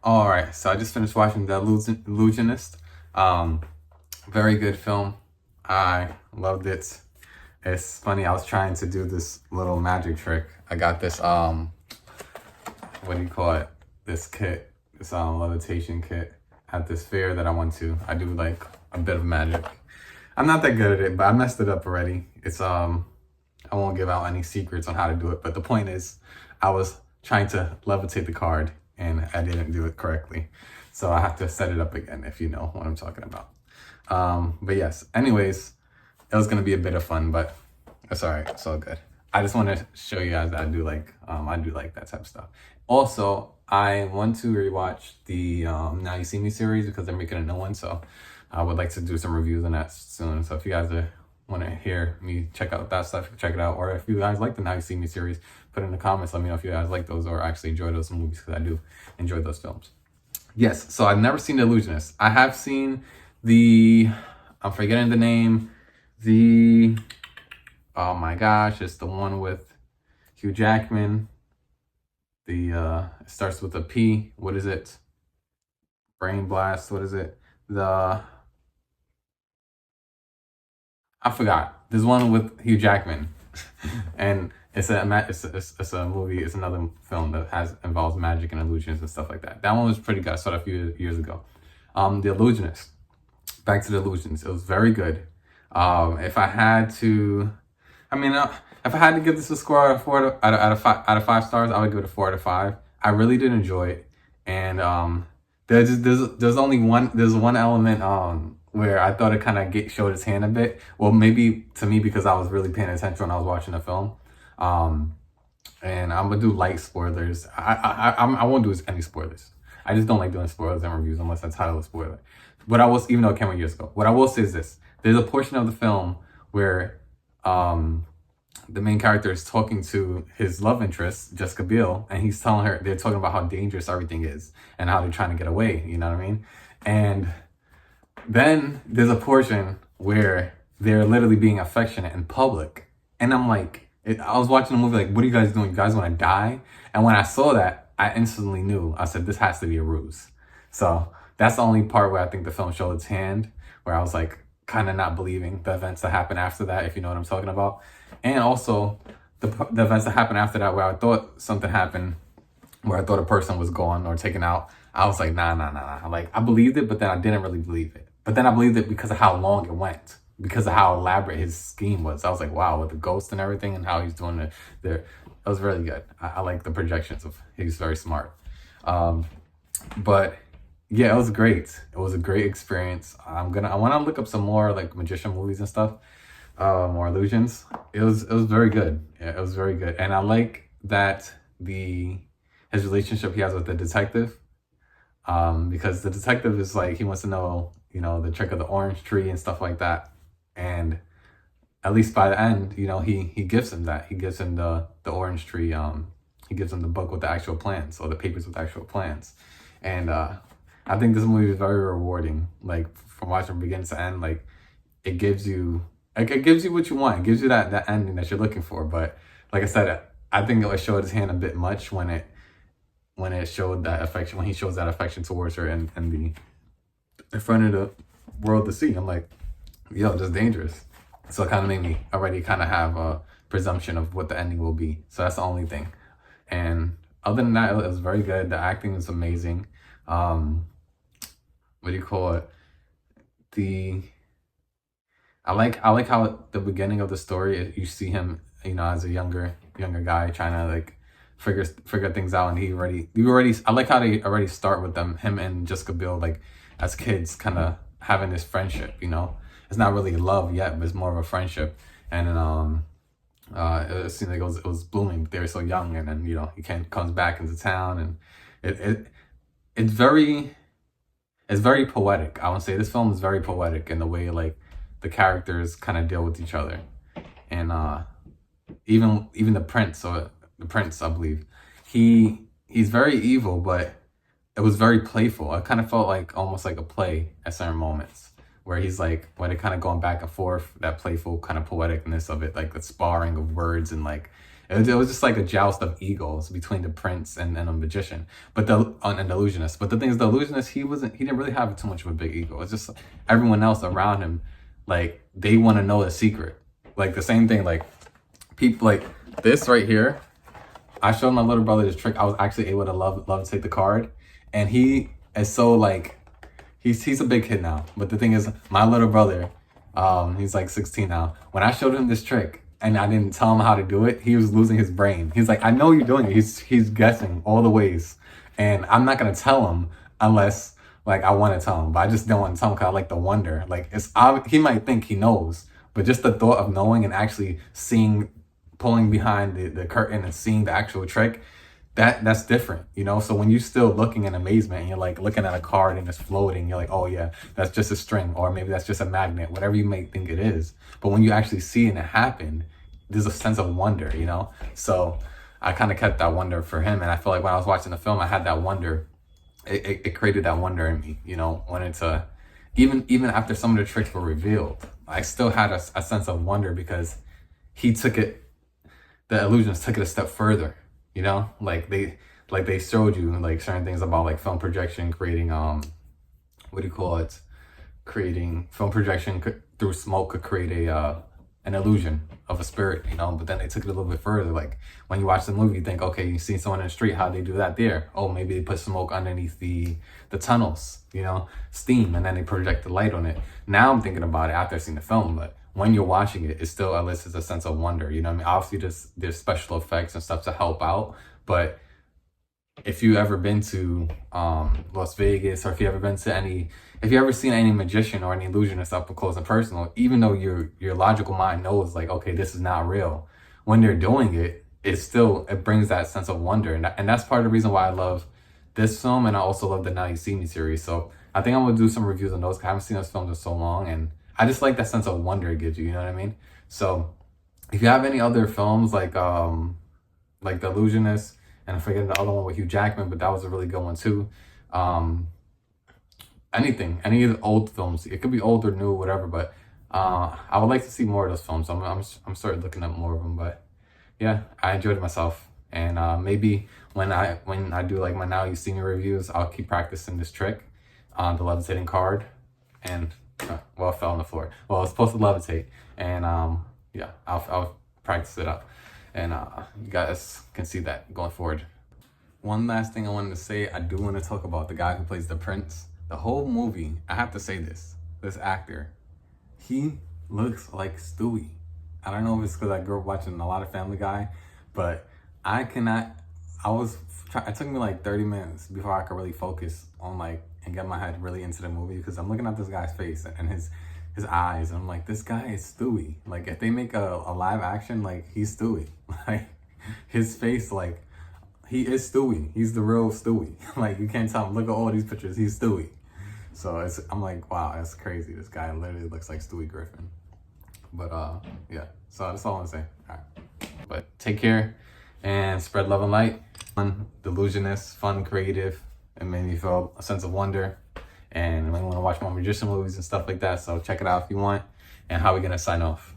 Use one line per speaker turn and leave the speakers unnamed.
All right, so I just finished watching The Illusionist. Um, Very good film. I loved it. It's funny. I was trying to do this little magic trick. I got this what do you call it? This kit, this levitation kit at this fair that I went to. I do like a bit of magic. I'm not that good at it, but I messed it up already. I won't give out any secrets on how to do it, but the point is I was trying to levitate the card and I didn't do it correctly. So I have to set it up again if you know what I'm talking about. But yes, anyways, it was gonna be a bit of fun, but it's all right. It's all good. I just want to show you guys that I do like that type of stuff. Also, I want to rewatch the Now You See Me series because they're making a new one. So I would like to do some reviews on that soon. So if you guys want to hear me check out that stuff, check it out. Or if you guys like the Now You See Me series, put it in the comments. Let me know if you guys like those or actually enjoy those movies because I do enjoy those films. Yes, so I've never seen The Illusionist. I have seen I'm forgetting the name, oh my gosh, it's the one with Hugh Jackman. It starts with a P. What is it? Brain Blast. What is it? I forgot. There's one with Hugh Jackman, and it's a movie. It's another film that involves magic and illusions and stuff like that. That one was pretty good. I saw it a few years ago. The Illusionist. Back to the Illusions. It was very good. If I had to, I mean, if I had to give this a score out of 5 stars, I would give it a 4 out of 5. I really did enjoy it, and there's only one element where I thought it kind of showed its hand a bit. Well, maybe to me because I was really paying attention when I was watching the film. And I'm gonna do light spoilers. I won't do any spoilers. I just don't like doing spoilers and reviews unless I title a spoiler. Even though it came out years ago, what I will say is this: there's a portion of the film where the main character is talking to his love interest, Jessica Biel, and he's telling her, they're talking about how dangerous everything is and how they're trying to get away. You know what I mean? And then there's a portion where they're literally being affectionate in public, and I'm like, I was watching the movie like, what are you guys doing? You guys want to die? And when I saw that, I instantly knew. I said, this has to be a ruse. So that's the only part where I think the film showed its hand, where I was like kind of not believing the events that happened after that, if you know what I'm talking about. And also the events that happened after that, where I thought something happened, where I thought a person was gone or taken out. I was like, nah. Like, I believed it, but then I didn't really believe it. But then I believed it because of how long it went, because of how elaborate his scheme was. I was like, wow, with the ghost and everything and how he's doing it there. It was really good. I like the projections he's very smart. But yeah, it was great. It was a great experience. I want to look up some more like magician movies and stuff, more illusions. It was very good. Yeah, it was very good. And I like that his relationship he has with the detective, because the detective is like, he wants to know, the trick of the orange tree and stuff like that. And at least by the end, he gives him that. He gives him the orange tree. He gives him the book with the actual plans, or the papers with actual plans. And I think this movie is very rewarding. Like, from watching from beginning to end, like it gives you what you want. It gives you that ending that you're looking for. But like I said, I think it showed his hand a bit much when it showed that affection, when he shows that affection towards her and in front of the world to see. I'm like, yo, this is dangerous. So it kind of made me already kind of have a presumption of what the ending will be. So that's the only thing. And other than that, it was very good. The acting was amazing. What do you call it? I like how at the beginning of the story you see him, as a younger guy trying to like figure things out, and I like how they already start with him and Jessica Biel, like as kids, kind of having this friendship. It's not really love yet, but it's more of a friendship. And then it seemed like it was blooming. They were so young, and then he comes back into town, and it's very poetic. I would say this film is very poetic in the way like the characters kind of deal with each other, and even the prince, I believe, he's very evil, but it was very playful. I kind of felt like almost like a play at certain moments, where he's like, when they're kind of going back and forth, that playful kind of poeticness of it, like the sparring of words, and like It was just like a joust of egos between the prince and a magician, but an illusionist. But the thing is, the illusionist, he didn't really have too much of a big ego. It's just everyone else around him, like they want to know the secret. Like the same thing, like people like this right here. I showed my little brother this trick. I was actually able to levitate the card, and he is so like, he's a big kid now. But the thing is, my little brother, he's like 16 now. When I showed him this trick and I didn't tell him how to do it, he was losing his brain. He's like, I know you're doing it. He's guessing all the ways, and I'm not gonna tell him unless like I want to tell him. But I just don't want to tell him because I like the wonder. Like he might think he knows, but just the thought of knowing and actually seeing, pulling behind the curtain and seeing the actual trick, that's different, you know? So when you're still looking in amazement and you're like looking at a card and it's floating, you're like, oh yeah, that's just a string, or maybe that's just a magnet, whatever you may think it is. But when you actually see it happen, there's a sense of wonder, you know? So I kind of kept that wonder for him. And I feel like when I was watching the film, I had that wonder. It created that wonder in me, you know, wanted to, even after some of the tricks were revealed, I still had a sense of wonder because the illusions took it a step further, you know, like they showed you like certain things about like film projection, creating what do you call it, creating film projection through smoke could create an illusion of a spirit, you know. But then they took it a little bit further. Like when you watch the movie, you think, okay, you see someone in the street, how they do that there? Oh, maybe they put smoke underneath the tunnels, you know, steam, and then they project the light on it. Now I'm thinking about it after I've seen the film, but when you're watching it, it still elicits a sense of wonder, you know what I mean? Obviously there's special effects and stuff to help out, but if you ever been to Las Vegas, or if you ever seen any magician or any illusionist up close and personal, even though your logical mind knows like, okay, this is not real, when they're doing it, it brings that sense of wonder. And that's part of the reason why I love this film, and I also love the Now You See Me series. So I think I'm gonna do some reviews on those, because I haven't seen those films in so long, and I just like that sense of wonder it gives you know what I mean? So if you have any other films like The Illusionist, and I'm forgetting the other one with Hugh Jackman, but that was a really good one too. Any of the old films, it could be old or new, whatever, but I would like to see more of those films. So I'm starting looking at more of them, but yeah, I enjoyed myself. And maybe when I do like my Now You See Me reviews, I'll keep practicing this trick on the levitating card. And well, it fell on the floor. Well, I was supposed to levitate, and yeah, I'll practice it up, and you guys can see that going forward. One last thing I wanted to say, I do want to talk about the guy who plays the prince. The whole movie, I have to say this actor, he looks like Stewie. I don't know if it's because I grew up watching a lot of Family Guy, but it took me like 30 minutes before I could really focus on and get my head really into the movie, because I'm looking at this guy's face and his eyes, and I'm like, this guy is Stewie. Like if they make a live action, like he's Stewie. Like his face, like he is Stewie. He's the real Stewie. Like you can't tell him, look at all these pictures, he's Stewie. So I'm like, wow, that's crazy. This guy literally looks like Stewie Griffin. But yeah, so that's all I want to say. All right. But take care and spread love and light. Fun, Illusionist, fun, creative, and made me feel a sense of wonder. And I want to watch more magician movies and stuff like that. So check it out if you want. And how are we gonna sign off?